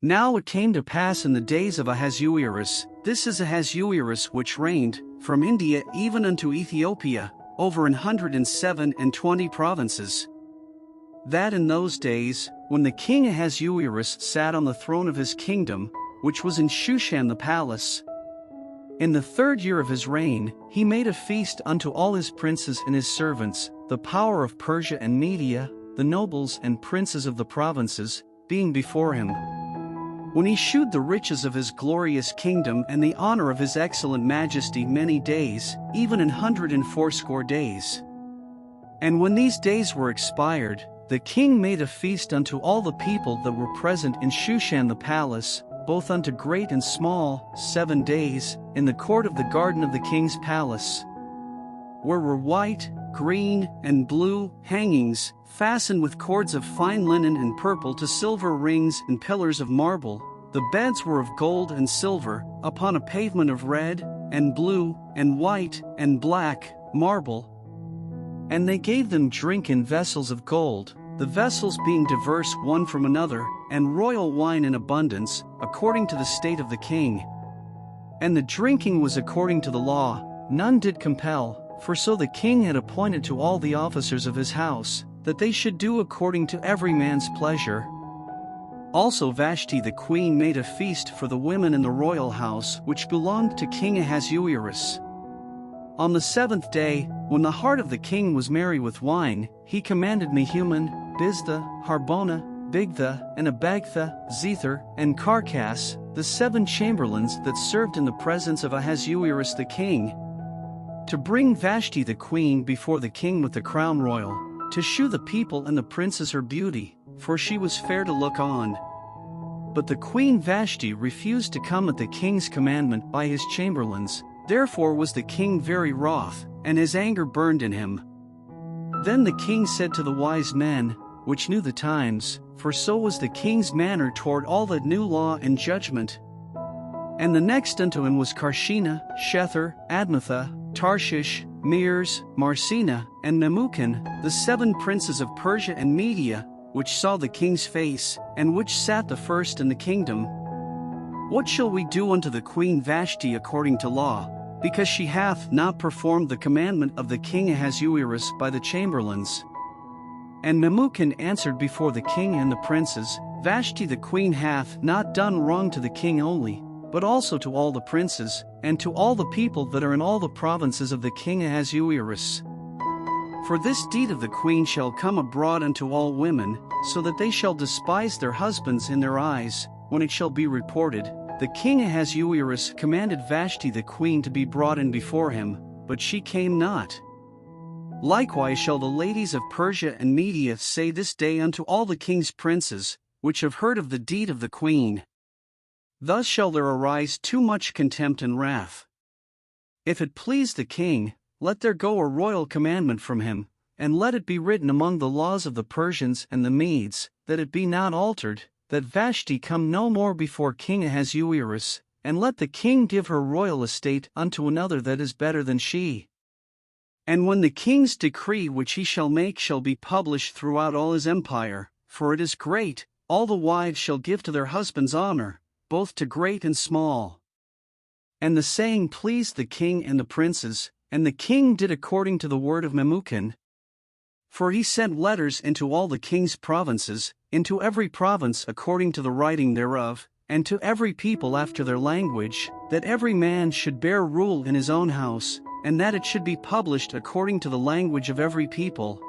Now it came to pass in the days of Ahasuerus, this is Ahasuerus which reigned, from India even unto Ethiopia, over 127 provinces, that in those days, when the king Ahasuerus sat on the throne of his kingdom, which was in Shushan the palace, in the 3rd year of his reign, he made a feast unto all his princes and his servants, the power of Persia and Media, the nobles and princes of the provinces, being before him. When he shewed the riches of his glorious kingdom and the honor of his excellent majesty many days, even 180 days. And when these days were expired, the king made a feast unto all the people that were present in Shushan the palace, both unto great and small, 7 days, in the court of the garden of the king's palace, where were white, green, and blue hangings, fastened with cords of fine linen and purple to silver rings and pillars of marble. The beds were of gold and silver, upon a pavement of red, and blue, and white, and black marble. And they gave them drink in vessels of gold, the vessels being diverse one from another, and royal wine in abundance, according to the state of the king. And the drinking was according to the law, none did compel, for so the king had appointed to all the officers of his house, that they should do according to every man's pleasure. Also Vashti the queen made a feast for the women in the royal house which belonged to King Ahasuerus. On the 7th day, when the heart of the king was merry with wine, he commanded Mehuman, Biztha, Harbona, Bigtha, and Abagtha, Zethar, and Carcass, the 7 chamberlains that served in the presence of Ahasuerus the king, to bring Vashti the queen before the king with the crown royal, to shew the people and the princes her beauty, for she was fair to look on. But the queen Vashti refused to come at the king's commandment by his chamberlains, therefore was the king very wroth, and his anger burned in him. Then the king said to the wise men, which knew the times, for so was the king's manner toward all that knew law and judgment. And the next unto him was Carshena, Shethar, Admatha, Tarshish, Meres, Marsena, and Memucan, the 7 princes of Persia and Media, which saw the king's face, and which sat the first in the kingdom. What shall we do unto the queen Vashti according to law, because she hath not performed the commandment of the king Ahasuerus by the chamberlains? And Memucan answered before the king and the princes, Vashti the queen hath not done wrong to the king only, but also to all the princes, and to all the people that are in all the provinces of the king Ahasuerus. For this deed of the queen shall come abroad unto all women, so that they shall despise their husbands in their eyes, when it shall be reported, the king Ahasuerus commanded Vashti the queen to be brought in before him, but she came not. Likewise shall the ladies of Persia and Media say this day unto all the king's princes, which have heard of the deed of the queen. Thus shall there arise too much contempt and wrath. If it please the king, let there go a royal commandment from him, and let it be written among the laws of the Persians and the Medes, that it be not altered, that Vashti come no more before King Ahasuerus, and let the king give her royal estate unto another that is better than she. And when the king's decree which he shall make shall be published throughout all his empire, for it is great, all the wives shall give to their husbands honor, both to great and small. And the saying pleased the king and the princes, and the king did according to the word of Memucan. For he sent letters into all the king's provinces, into every province according to the writing thereof, and to every people after their language, that every man should bear rule in his own house, and that it should be published according to the language of every people,